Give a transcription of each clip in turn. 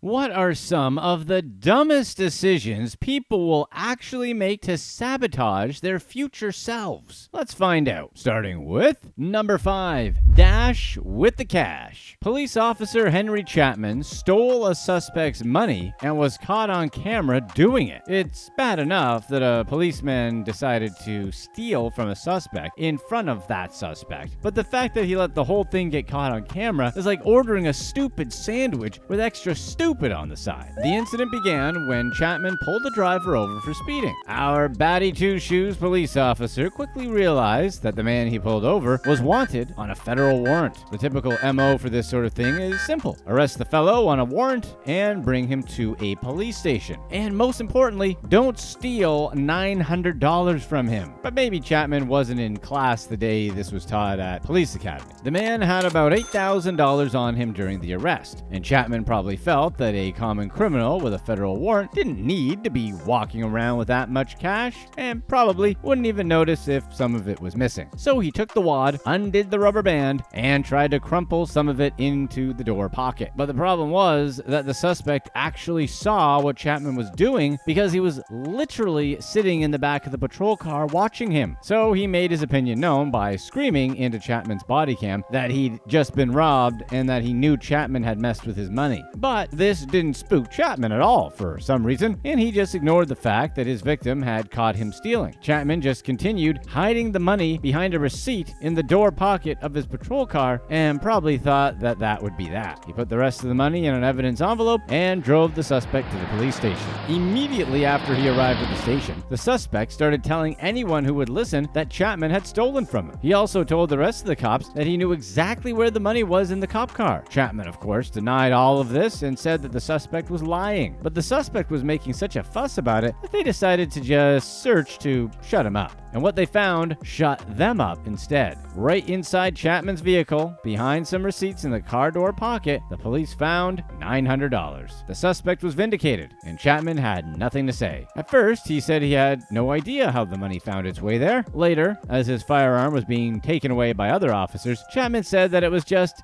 What are some of the dumbest decisions people will actually make to sabotage their future selves? Let's find out. Starting with number 5, dash with the cash. Police officer Henry Chapman stole a suspect's money and was caught on camera doing it. It's bad enough that a policeman decided to steal from a suspect in front of that suspect, but the fact that he let the whole thing get caught on camera is like ordering a stupid sandwich with extra stupid on the side. The incident began when Chapman pulled the driver over for speeding. Our batty two-shoes police officer quickly realized that the man he pulled over was wanted on a federal warrant. The typical MO for this sort of thing is simple: arrest the fellow on a warrant and bring him to a police station. And most importantly, don't steal $900 from him. But maybe Chapman wasn't in class the day this was taught at police academy. The man had about $8,000 on him during the arrest, and Chapman probably felt that a common criminal with a federal warrant didn't need to be walking around with that much cash, and probably wouldn't even notice if some of it was missing. So he took the wad, undid the rubber band, and tried to crumple some of it into the door pocket. But the problem was that the suspect actually saw what Chapman was doing because he was literally sitting in the back of the patrol car watching him. So he made his opinion known by screaming into Chapman's body cam that he'd just been robbed and that he knew Chapman had messed with his money. But this didn't spook Chapman at all for some reason, and he just ignored the fact that his victim had caught him stealing. Chapman just continued hiding the money behind a receipt in the door pocket of his patrol car and probably thought that that would be that. He put the rest of the money in an evidence envelope and drove the suspect to the police station. Immediately after he arrived at the station, the suspect started telling anyone who would listen that Chapman had stolen from him. He also told the rest of the cops that he knew exactly where the money was in the cop car. Chapman, of course, denied all of this and said that the suspect was lying. But the suspect was making such a fuss about it that they decided to just search to shut him up. And what they found shut them up instead. Right inside Chapman's vehicle, behind some receipts in the car door pocket, the police found $900. The suspect was vindicated, and Chapman had nothing to say. At first, he said he had no idea how the money found its way there. Later, as his firearm was being taken away by other officers, Chapman said that it was just,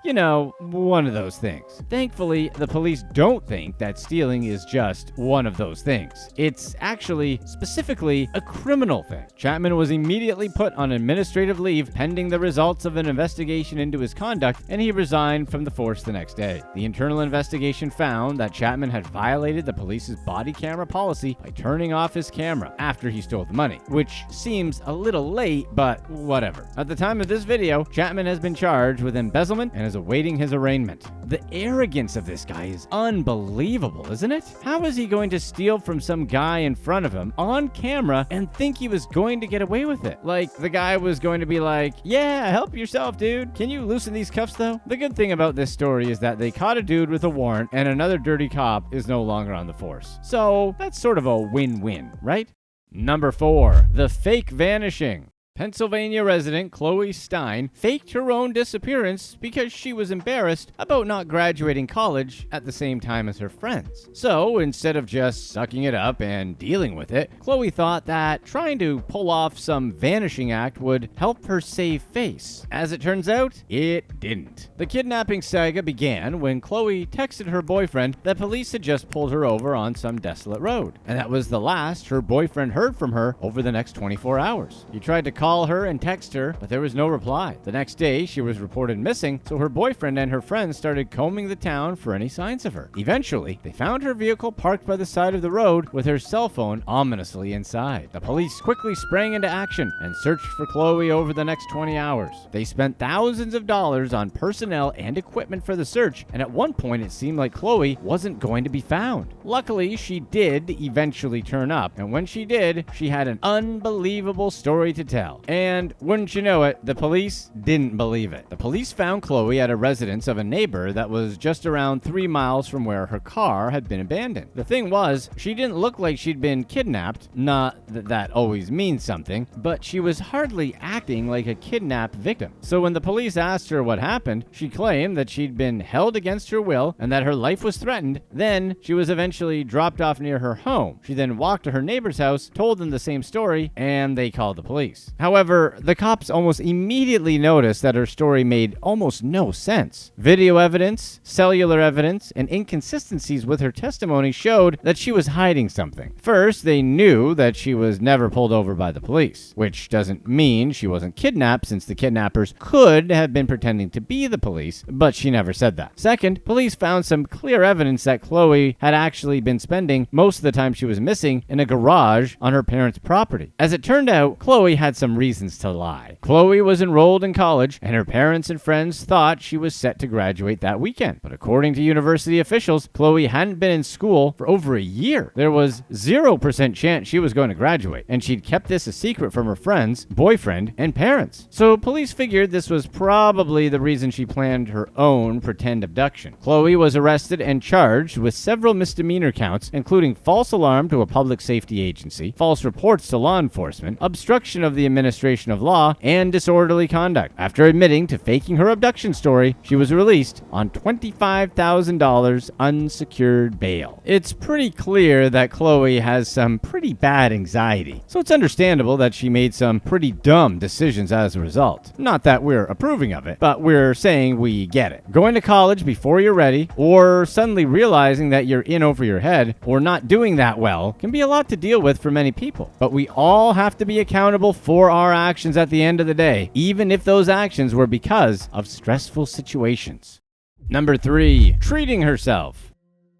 one of those things. Thankfully, the police don't think that stealing is just one of those things. It's actually, specifically, a criminal thing. Chapman was immediately put on administrative leave pending the results of an investigation into his conduct, and he resigned from the force the next day. The internal investigation found that Chapman had violated the police's body camera policy by turning off his camera after he stole the money, which seems a little late, but whatever. At the time of this video, Chapman has been charged with embezzlement and is awaiting his arraignment. The arrogance of this guy is unbelievable, isn't it? How is he going to steal from some guy in front of him on camera and think he was going to get away with it? Like, the guy was going to be like, yeah, help yourself, dude. Can you loosen these cuffs, though? The good thing about this story is that they caught a dude with a warrant and another dirty cop is no longer on the force. So that's sort of a win-win, right? Number 4, the fake vanishing. Pennsylvania resident Chloe Stein faked her own disappearance because she was embarrassed about not graduating college at the same time as her friends. So instead of just sucking it up and dealing with it, Chloe thought that trying to pull off some vanishing act would help her save face. As it turns out, it didn't. The kidnapping saga began when Chloe texted her boyfriend that police had just pulled her over on some desolate road. And that was the last her boyfriend heard from her over the next 24 hours. He tried to call her and text her, but there was no reply. The next day, she was reported missing, so her boyfriend and her friends started combing the town for any signs of her. Eventually, they found her vehicle parked by the side of the road with her cell phone ominously inside. The police quickly sprang into action and searched for Chloe over the next 20 hours. They spent thousands of dollars on personnel and equipment for the search, and at one point it seemed like Chloe wasn't going to be found. Luckily, she did eventually turn up, and when she did, she had an unbelievable story to tell. And wouldn't you know it, the police didn't believe it. The police found Chloe at a residence of a neighbor that was just around 3 miles from where her car had been abandoned. The thing was, she didn't look like she'd been kidnapped, not that that always means something, but she was hardly acting like a kidnapped victim. So when the police asked her what happened, she claimed that she'd been held against her will and that her life was threatened. Then she was eventually dropped off near her home. She then walked to her neighbor's house, told them the same story, and they called the police. However, the cops almost immediately noticed that her story made almost no sense. Video evidence, cellular evidence, and inconsistencies with her testimony showed that she was hiding something. First, they knew that she was never pulled over by the police, which doesn't mean she wasn't kidnapped, since the kidnappers could have been pretending to be the police, but she never said that. Second, police found some clear evidence that Chloe had actually been spending most of the time she was missing in a garage on her parents' property. As it turned out, Chloe had some reasons to lie. Chloe was enrolled in college, and her parents and friends thought she was set to graduate that weekend. But according to university officials, Chloe hadn't been in school for over a year. There was 0% chance she was going to graduate, and she'd kept this a secret from her friends, boyfriend, and parents. So police figured this was probably the reason she planned her own pretend abduction. Chloe was arrested and charged with several misdemeanor counts, including false alarm to a public safety agency, false reports to law enforcement, obstruction of the administration of law, and disorderly conduct. After admitting to faking her abduction story, she was released on $25,000 unsecured bail. It's pretty clear that Chloe has some pretty bad anxiety, so it's understandable that she made some pretty dumb decisions as a result. Not that we're approving of it, but we're saying we get it. Going to college before you're ready, or suddenly realizing that you're in over your head, or not doing that well, can be a lot to deal with for many people. But we all have to be accountable for our actions at the end of the day, even if those actions were because of stressful situations. Number 3, treating herself.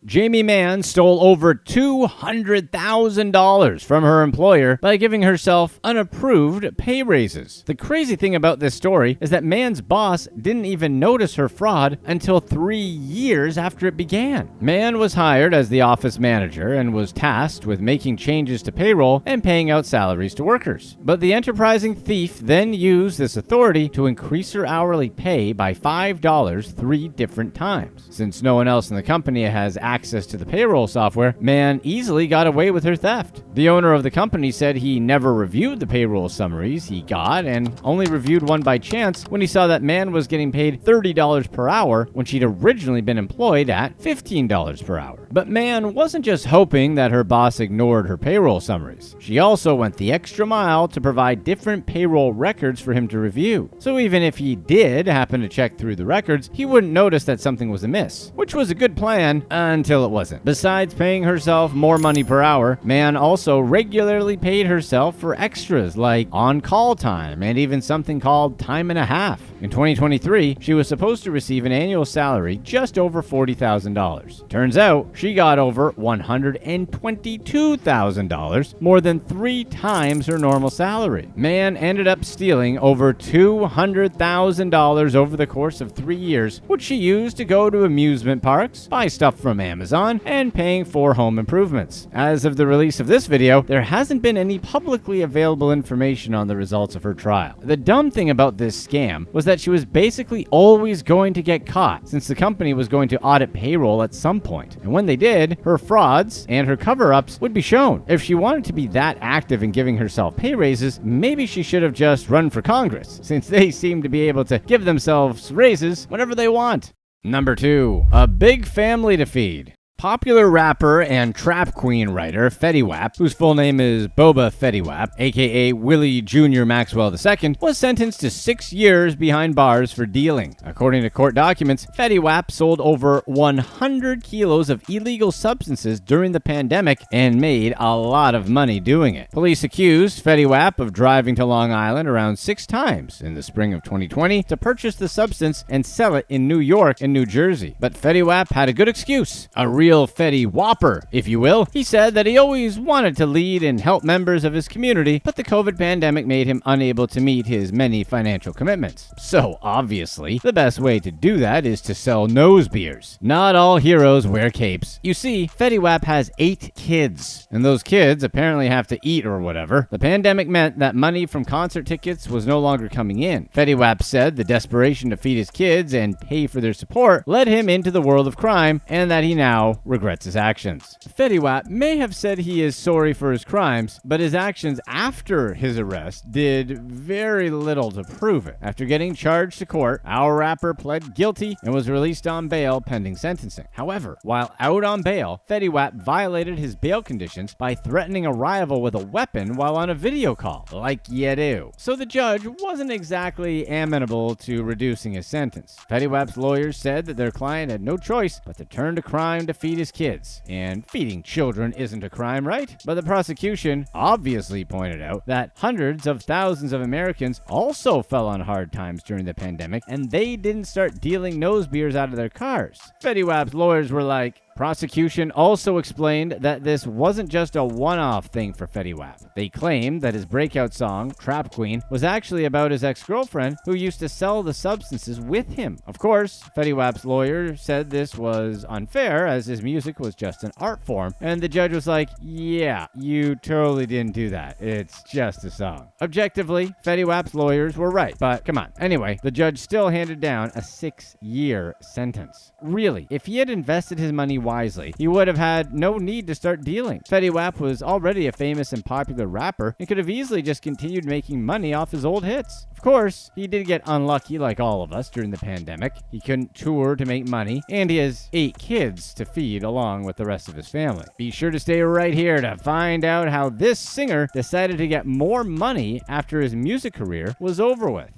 Jamie Mann stole over $200,000 from her employer by giving herself unapproved pay raises. The crazy thing about this story is that Mann's boss didn't even notice her fraud until 3 years after it began. Mann was hired as the office manager and was tasked with making changes to payroll and paying out salaries to workers. But the enterprising thief then used this authority to increase her hourly pay by $5 3 different times. Since no one else in the company has access to the payroll software, Mann easily got away with her theft. The owner of the company said he never reviewed the payroll summaries he got and only reviewed one by chance when he saw that Mann was getting paid $30 per hour when she'd originally been employed at $15 per hour. But Mann wasn't just hoping that her boss ignored her payroll summaries. She also went the extra mile to provide different payroll records for him to review. So even if he did happen to check through the records, he wouldn't notice that something was amiss, which was a good plan until it wasn't. Besides paying herself more money per hour, Mann also regularly paid herself for extras like on-call time and even something called time and a half. In 2023, she was supposed to receive an annual salary just over $40,000. Turns out, she got over $122,000, more than 3 times her normal salary. Mann ended up stealing over $200,000 over the course of 3 years, which she used to go to amusement parks, buy stuff from Amazon, and paying for home improvements. As of the release of this video, there hasn't been any publicly available information on the results of her trial. The dumb thing about this scam was that she was basically always going to get caught, since the company was going to audit payroll at some point. And when they did, her frauds and her cover-ups would be shown. If she wanted to be that active in giving herself pay raises, maybe she should have just run for Congress, since they seem to be able to give themselves raises whenever they want. Number 2, a big family to feed. Popular rapper and trap queen writer Fetty Wap, whose full name is Boba Fetty Wap, aka Willie Jr. Maxwell II, was sentenced to 6 years behind bars for dealing. According to court documents, Fetty Wap sold over 100 kilos of illegal substances during the pandemic and made a lot of money doing it. Police accused Fetty Wap of driving to Long Island around 6 times in the spring of 2020 to purchase the substance and sell it in New York and New Jersey. But Fetty Wap had a good excuse, a real Fetty Whopper, if you will. He said that he always wanted to lead and help members of his community, but the COVID pandemic made him unable to meet his many financial commitments. So obviously, the best way to do that is to sell nose beers. Not all heroes wear capes. You see, Fetty Wap has 8 kids, and those kids apparently have to eat or whatever. The pandemic meant that money from concert tickets was no longer coming in. Fetty Wap said the desperation to feed his kids and pay for their support led him into the world of crime, and that he now regrets his actions. Fetty Wap may have said he is sorry for his crimes, but his actions after his arrest did very little to prove it. After getting charged to court, our rapper pled guilty and was released on bail pending sentencing. However, while out on bail, Fetty Wap violated his bail conditions by threatening a rival with a weapon while on a video call, like you do. So the judge wasn't exactly amenable to reducing his sentence. Fetty Wap's lawyers said that their client had no choice but to turn to crime to feed his kids. And feeding children isn't a crime, right? But the prosecution obviously pointed out that hundreds of thousands of Americans also fell on hard times during the pandemic, and they didn't start dealing nose beers out of their cars. Fetty Wap's lawyers were like, prosecution also explained that this wasn't just a one-off thing for Fetty Wap. They claimed that his breakout song, Trap Queen, was actually about his ex-girlfriend who used to sell the substances with him. Of course, Fetty Wap's lawyer said this was unfair as his music was just an art form, and the judge was like, yeah, you totally didn't do that. It's just a song. Objectively, Fetty Wap's lawyers were right, but come on. Anyway, the judge still handed down a 6-year sentence. Really, if he had invested his money wisely, he would have had no need to start dealing. Fetty Wap was already a famous and popular rapper and could have easily just continued making money off his old hits. Of course, he did get unlucky like all of us during the pandemic. He couldn't tour to make money, and he has 8 kids to feed along with the rest of his family. Be sure to stay right here to find out how this singer decided to get more money after his music career was over with.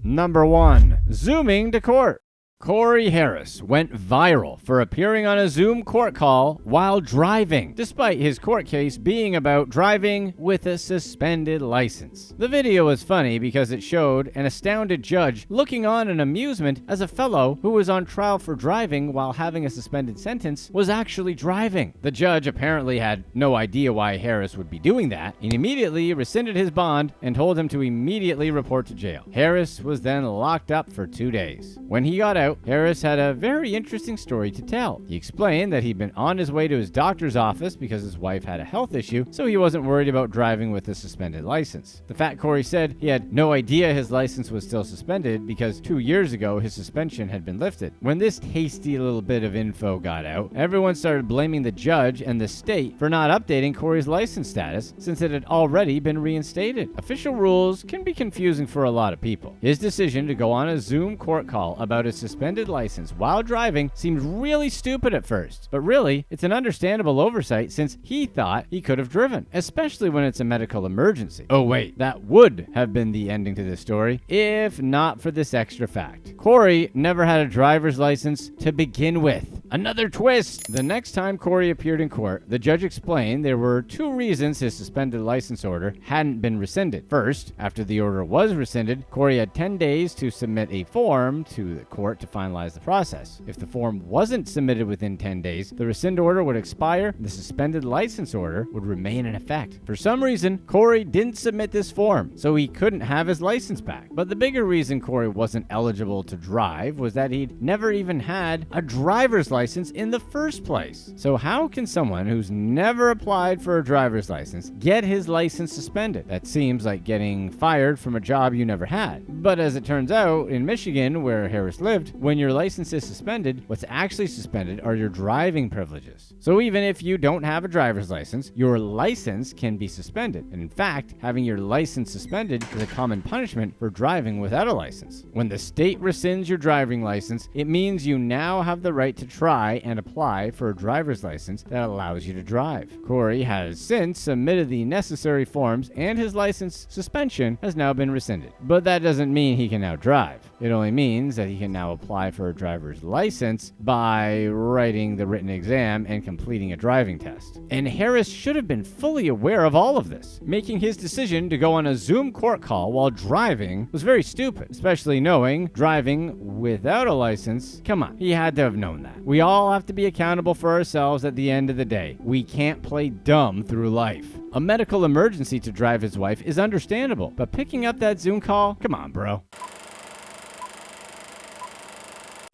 Number 1. Zooming to court. Corey Harris went viral for appearing on a Zoom court call while driving, despite his court case being about driving with a suspended license. The video was funny because it showed an astounded judge looking on in amusement as a fellow who was on trial for driving while having a suspended sentence was actually driving. The judge apparently had no idea why Harris would be doing that and immediately rescinded his bond and told him to immediately report to jail. Harris was then locked up for 2 days. When he got out, Harris had a very interesting story to tell. He explained that he'd been on his way to his doctor's office because his wife had a health issue, so he wasn't worried about driving with a suspended license. The fat Corey said he had no idea his license was still suspended because 2 years ago his suspension had been lifted. When this tasty little bit of info got out, everyone started blaming the judge and the state for not updating Corey's license status since it had already been reinstated. Official rules can be confusing for a lot of people. His decision to go on a Zoom court call about his suspended license while driving seemed really stupid at first, but really, it's an understandable oversight since he thought he could have driven, especially when it's a medical emergency. Oh wait, that would have been the ending to this story if not for this extra fact. Corey never had a driver's license to begin with. Another twist! The next time Corey appeared in court, the judge explained there were 2 reasons his suspended license order hadn't been rescinded. First, after the order was rescinded, Corey had 10 days to submit a form to the court to finalize the process. If the form wasn't submitted within 10 days, the rescind order would expire and the suspended license order would remain in effect. For some reason, Corey didn't submit this form, so he couldn't have his license back. But the bigger reason Corey wasn't eligible to drive was that he'd never even had a driver's license in the first place. So how can someone who's never applied for a driver's license get his license suspended? That seems like getting fired from a job you never had. But as it turns out, in Michigan, where Harris lived, when your license is suspended, what's actually suspended are your driving privileges. So even if you don't have a driver's license, your license can be suspended. And in fact, having your license suspended is a common punishment for driving without a license. When the state rescinds your driving license, it means you now have the right to try and apply for a driver's license that allows you to drive. Corey has since submitted the necessary forms and his license suspension has now been rescinded. But that doesn't mean he can now drive. It only means that he can now apply for a driver's license by writing the written exam and completing a driving test. And Harris should have been fully aware of all of this. Making his decision to go on a Zoom court call while driving was very stupid, especially knowing driving without a license. Come on, he had to have known that. We all have to be accountable for ourselves at the end of the day. We can't play dumb through life. A medical emergency to drive his wife is understandable, but picking up that Zoom call? Come on, bro.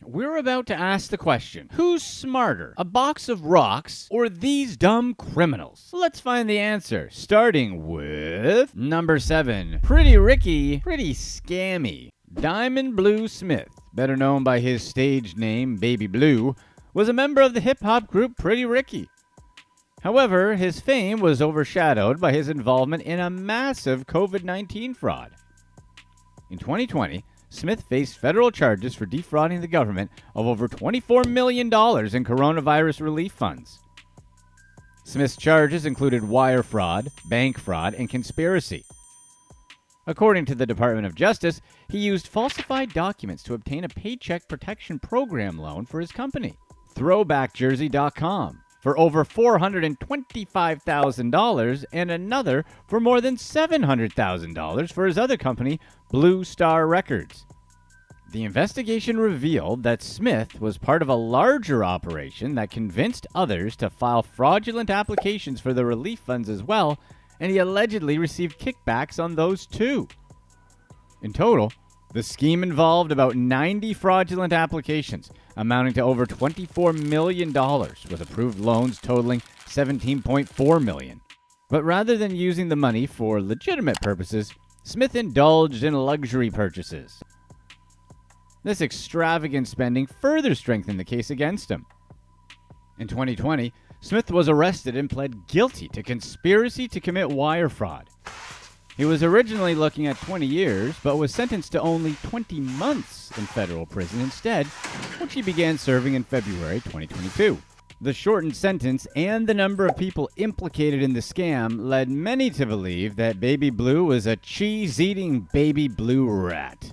We're about to ask the question, who's smarter, a box of rocks or these dumb criminals? Let's find the answer, starting with number 7. Pretty Ricky, pretty scammy. Diamond Blue Smith, better known by his stage name Baby Blue, was a member of the hip-hop group Pretty Ricky. However, his fame was overshadowed by his involvement in a massive COVID-19 fraud. In 2020, Smith faced federal charges for defrauding the government of over $24 million in coronavirus relief funds. Smith's charges included wire fraud, bank fraud, and conspiracy. According to the Department of Justice, he used falsified documents to obtain a Paycheck Protection Program loan for his company, ThrowbackJersey.com, for over $425,000 and another for more than $700,000 for his other company, Blue Star Records. The investigation revealed that Smith was part of a larger operation that convinced others to file fraudulent applications for the relief funds as well, and he allegedly received kickbacks on those too. In total, the scheme involved about 90 fraudulent applications, amounting to over $24 million, with approved loans totaling $17.4 million. But rather than using the money for legitimate purposes, Smith indulged in luxury purchases. This extravagant spending further strengthened the case against him. In 2020, Smith was arrested and pled guilty to conspiracy to commit wire fraud. He was originally looking at 20 years, but was sentenced to only 20 months in federal prison instead, which he began serving in February 2022. The shortened sentence and the number of people implicated in the scam led many to believe that Baby Blue was a cheese-eating baby blue rat.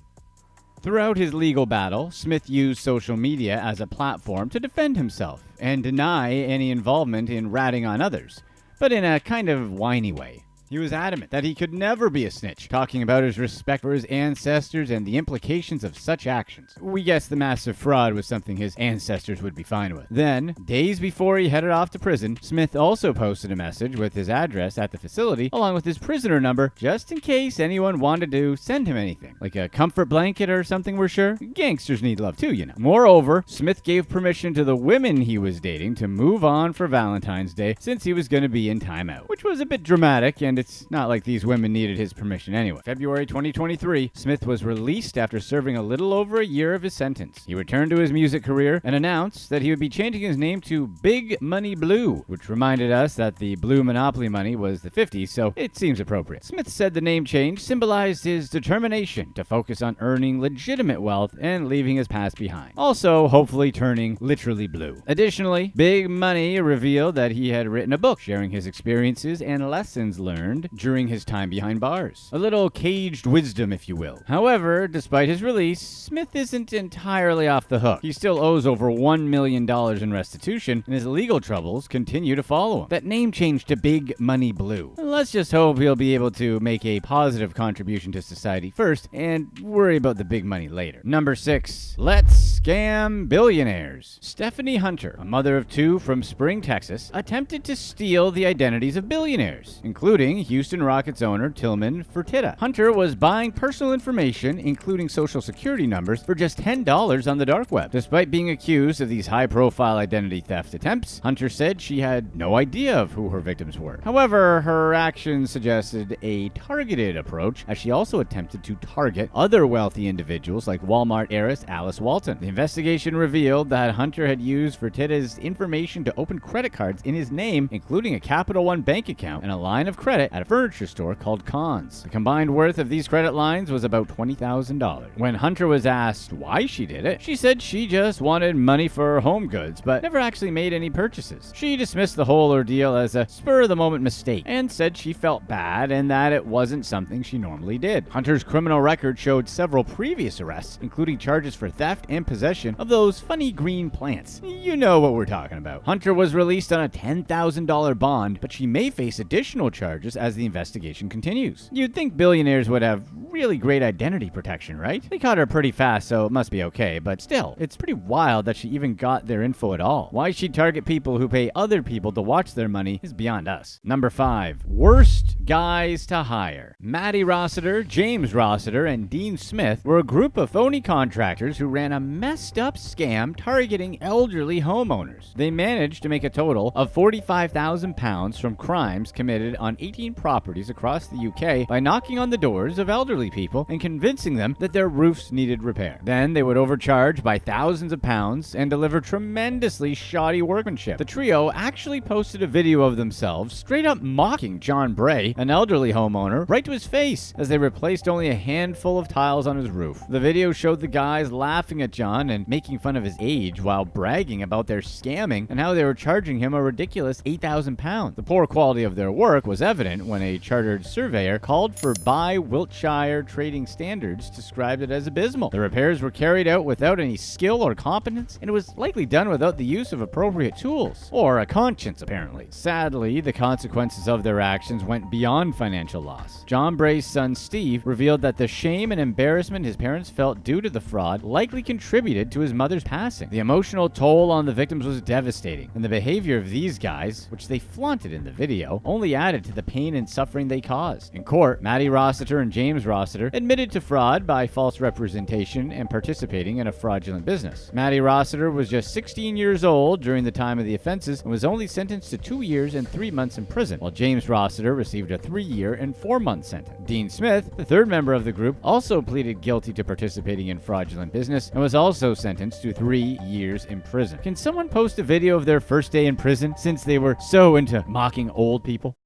Throughout his legal battle, Smith used social media as a platform to defend himself and deny any involvement in ratting on others, but in a kind of whiny way. He was adamant that he could never be a snitch, talking about his respect for his ancestors and the implications of such actions. We guess the massive fraud was something his ancestors would be fine with. Then, days before he headed off to prison, Smith also posted a message with his address at the facility, along with his prisoner number, just in case anyone wanted to send him anything, like a comfort blanket or something, we're sure. Gangsters need love too, you know. Moreover, Smith gave permission to the women he was dating to move on for Valentine's Day since he was going to be in timeout, which was a bit dramatic, and it's not like these women needed his permission anyway. February 2023, Smith was released after serving a little over a year of his sentence. He returned to his music career and announced that he would be changing his name to Big Money Blue, which reminded us that the blue Monopoly money was the 50s, so it seems appropriate. Smith said the name change symbolized his determination to focus on earning legitimate wealth and leaving his past behind. Also, hopefully turning literally blue. Additionally, Big Money revealed that he had written a book sharing his experiences and lessons learned during his time behind bars. A little caged wisdom, if you will. However, despite his release, Smith isn't entirely off the hook. He still owes over $1 million in restitution, and his legal troubles continue to follow him. That name change to Big Money Blue. Let's just hope he'll be able to make a positive contribution to society first, and worry about the big money later. Number 6. Let's scam billionaires. Stephanie Hunter, a mother of 2 from Spring, Texas, attempted to steal the identities of billionaires, including Houston Rockets owner Tillman Fertitta. Hunter was buying personal information, including social security numbers, for just $10 on the dark web. Despite being accused of these high-profile identity theft attempts, Hunter said she had no idea of who her victims were. However, her actions suggested a targeted approach, as she also attempted to target other wealthy individuals like Walmart heiress Alice Walton. The investigation revealed that Hunter had used Fertitta's information to open credit cards in his name, including a Capital One bank account and a line of credit at a furniture store called Conn's. The combined worth of these credit lines was about $20,000. When Hunter was asked why she did it, she said she just wanted money for home goods, but never actually made any purchases. She dismissed the whole ordeal as a spur-of-the-moment mistake and said she felt bad and that it wasn't something she normally did. Hunter's criminal record showed several previous arrests, including charges for theft and possession of those funny green plants. You know what we're talking about. Hunter was released on a $10,000 bond, but she may face additional charges as the investigation continues. You'd think billionaires would have really great identity protection, right? They caught her pretty fast, so it must be okay, but still, it's pretty wild that she even got their info at all. Why she'd target people who pay other people to watch their money is beyond us. Number 5. Worst Guys to hire. Maddie Rossiter, James Rossiter, and Dean Smith were a group of phony contractors who ran a messed up scam targeting elderly homeowners. They managed to make a total of £45,000 from crimes committed on 18 properties across the UK by knocking on the doors of elderly people and convincing them that their roofs needed repair. Then they would overcharge by thousands of pounds and deliver tremendously shoddy workmanship. The trio actually posted a video of themselves straight up mocking John Bray, an elderly homeowner, right to his face as they replaced only a handful of tiles on his roof. The video showed the guys laughing at John and making fun of his age while bragging about their scamming and how they were charging him a ridiculous £8,000. The poor quality of their work was evident when a chartered surveyor called for by Wiltshire trading standards described it as abysmal. The repairs were carried out without any skill or competence, and it was likely done without the use of appropriate tools, or a conscience apparently. Sadly, the consequences of their actions went beyond financial loss. John Bray's son Steve revealed that the shame and embarrassment his parents felt due to the fraud likely contributed to his mother's passing. The emotional toll on the victims was devastating, and the behavior of these guys, which they flaunted in the video, only added to the pain and suffering they caused. In court, Maddie Rossiter and James Rossiter admitted to fraud by false representation and participating in a fraudulent business. Maddie Rossiter was just 16 years old during the time of the offenses and was only sentenced to 2 years and 3 months in prison, while James Rossiter received a 3-year and 4-month sentence. Dean Smith, the third member of the group, also pleaded guilty to participating in fraudulent business and was also sentenced to 3 years in prison. Can someone post a video of their first day in prison since they were so into mocking old people?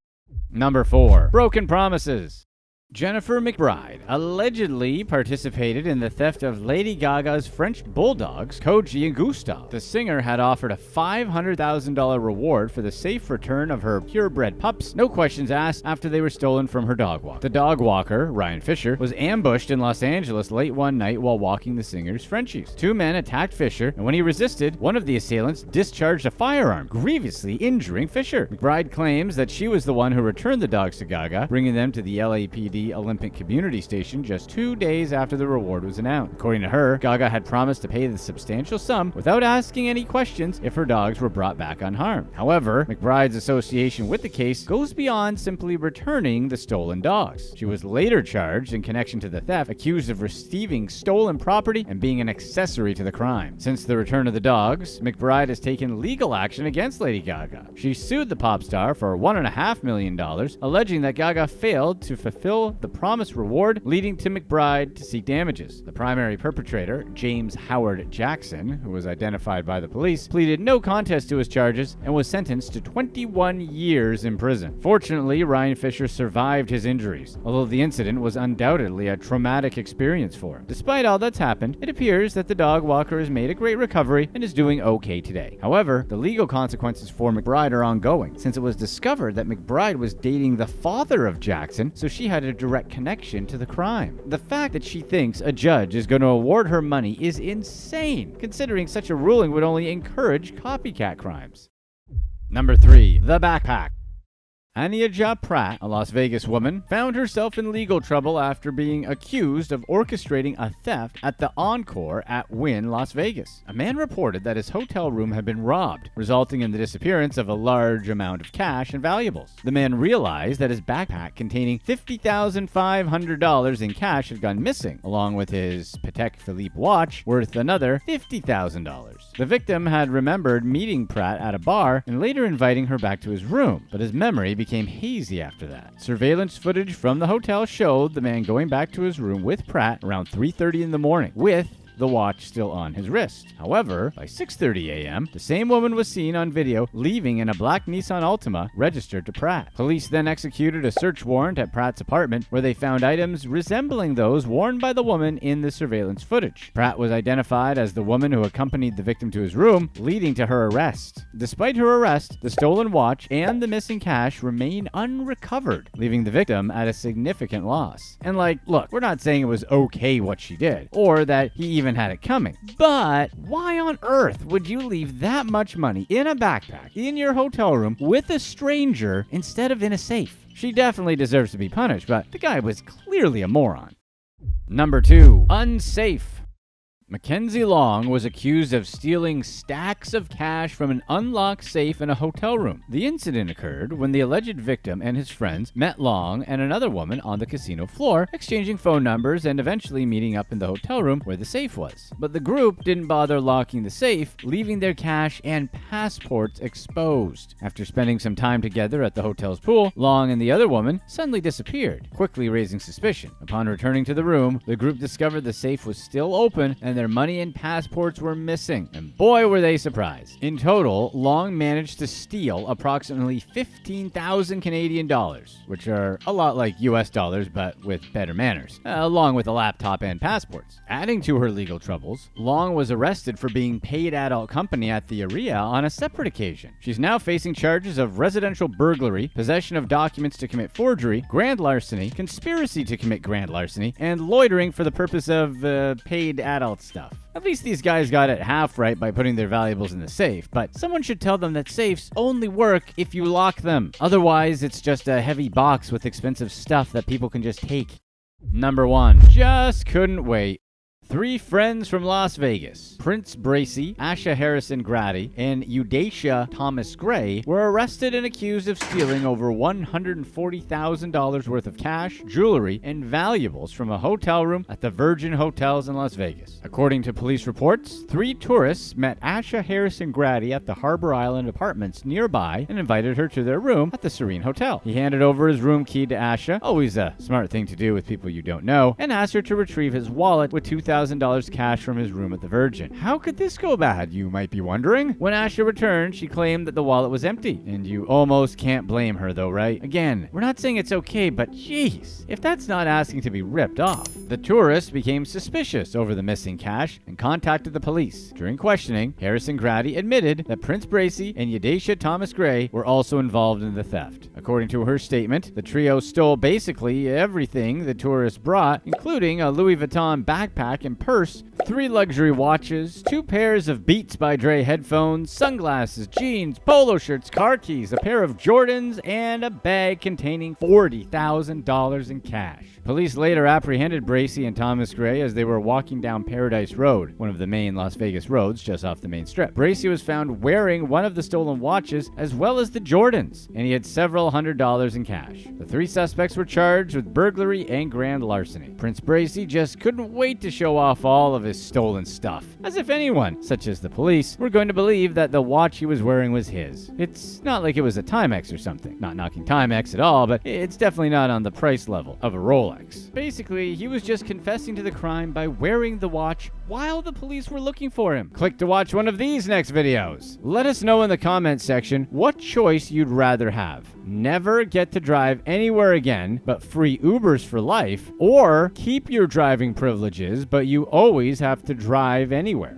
Number 4. Broken promises. Jennifer McBride allegedly participated in the theft of Lady Gaga's French bulldogs, Koji and Gustav. The singer had offered a $500,000 reward for the safe return of her purebred pups, no questions asked, after they were stolen from her dog walk. The dog walker, Ryan Fisher, was ambushed in Los Angeles late one night while walking the singer's Frenchies. 2 men attacked Fisher, and when he resisted, one of the assailants discharged a firearm, grievously injuring Fisher. McBride claims that she was the one who returned the dogs to Gaga, bringing them to the LAPD Olympic Community Station just 2 days after the reward was announced. According to her, Gaga had promised to pay the substantial sum without asking any questions if her dogs were brought back unharmed. However, McBride's association with the case goes beyond simply returning the stolen dogs. She was later charged in connection to the theft, accused of receiving stolen property and being an accessory to the crime. Since the return of the dogs, McBride has taken legal action against Lady Gaga. She sued the pop star for $1.5 million, alleging that Gaga failed to fulfill the promised reward, leading to McBride to seek damages. The primary perpetrator, James Howard Jackson, who was identified by the police, pleaded no contest to his charges and was sentenced to 21 years in prison. Fortunately, Ryan Fisher survived his injuries, although the incident was undoubtedly a traumatic experience for him. Despite all that's happened, it appears that the dog walker has made a great recovery and is doing okay today. However, the legal consequences for McBride are ongoing, since it was discovered that McBride was dating the father of Jackson, so she had a direct connection to the crime. The fact that she thinks a judge is going to award her money is insane, considering such a ruling would only encourage copycat crimes. Number 3. The backpack. Anya Pratt, a Las Vegas woman, found herself in legal trouble after being accused of orchestrating a theft at the Encore at Wynn, Las Vegas. A man reported that his hotel room had been robbed, resulting in the disappearance of a large amount of cash and valuables. The man realized that his backpack containing $50,500 in cash had gone missing, along with his Patek Philippe watch worth another $50,000. The victim had remembered meeting Pratt at a bar and later inviting her back to his room, but his memory became hazy after that. Surveillance footage from the hotel showed the man going back to his room with Pratt around 3:30 in the morning, with the watch still on his wrist. However, by 6:30 a.m., the same woman was seen on video leaving in a black Nissan Altima registered to Pratt. Police then executed a search warrant at Pratt's apartment, where they found items resembling those worn by the woman in the surveillance footage. Pratt was identified as the woman who accompanied the victim to his room, leading to her arrest. Despite her arrest, the stolen watch and the missing cash remain unrecovered, leaving the victim at a significant loss. And look, we're not saying it was okay what she did, or that he even had it coming. But why on earth would you leave that much money in a backpack in your hotel room with a stranger instead of in a safe? She definitely deserves to be punished, but the guy was clearly a moron. Number 2. Unsafe. Mackenzie Long was accused of stealing stacks of cash from an unlocked safe in a hotel room. The incident occurred when the alleged victim and his friends met Long and another woman on the casino floor, exchanging phone numbers and eventually meeting up in the hotel room where the safe was. But the group didn't bother locking the safe, leaving their cash and passports exposed. After spending some time together at the hotel's pool, Long and the other woman suddenly disappeared, quickly raising suspicion. Upon returning to the room, the group discovered the safe was still open and their money and passports were missing. And boy, were they surprised. In total, Long managed to steal approximately 15,000 Canadian dollars, which are a lot like US dollars but with better manners, along with a laptop and passports. Adding to her legal troubles, Long was arrested for being paid adult company at the area on a separate occasion. She's now facing charges of residential burglary, possession of documents to commit forgery, grand larceny, conspiracy to commit grand larceny, and loitering for the purpose of paid adult stuff. At least these guys got it half right by putting their valuables in the safe, but someone should tell them that safes only work if you lock them. Otherwise, it's just a heavy box with expensive stuff that people can just take. Number 1. Just couldn't wait. 3 friends from Las Vegas, Prince Bracy, Asha Harrison Grady, and Eudacia Thomas Gray, were arrested and accused of stealing over $140,000 worth of cash, jewelry, and valuables from a hotel room at the Virgin Hotels in Las Vegas. According to police reports, 3 tourists met Asha Harrison Grady at the Harbor Island Apartments nearby and invited her to their room at the Serene Hotel. He handed over his room key to Asha, always a smart thing to do with people you don't know, and asked her to retrieve his wallet with $2,000 cash from his room at the Virgin. How could this go bad, you might be wondering? When Asha returned, she claimed that the wallet was empty. And you almost can't blame her though, right? Again, we're not saying it's okay, but jeez, if that's not asking to be ripped off. The tourist became suspicious over the missing cash and contacted the police. During questioning, Harrison Grady admitted that Prince Bracy and Eudacia Thomas Gray were also involved in the theft. According to her statement, the trio stole basically everything the tourist brought, including a Louis Vuitton backpack and purse, 3 luxury watches, 2 pairs of Beats by Dre headphones, sunglasses, jeans, polo shirts, car keys, a pair of Jordans, and a bag containing $40,000 in cash. Police later apprehended Bracy and Thomas Gray as they were walking down Paradise Road, one of the main Las Vegas roads just off the main strip. Bracy was found wearing one of the stolen watches as well as the Jordans, and he had several $100s in cash. The 3 suspects were charged with burglary and grand larceny. Prince Bracy just couldn't wait to show off all of his stolen stuff, as if anyone, such as the police, were going to believe that the watch he was wearing was his. It's not like it was a Timex or something. Not knocking Timex at all, but it's definitely not on the price level of a Rolex. Basically, he was just confessing to the crime by wearing the watch while the police were looking for him. Click to watch one of these next videos. Let us know in the comments section what choice you'd rather have. Never get to drive anywhere again, but free Ubers for life, or keep your driving privileges, but you always have to drive anywhere.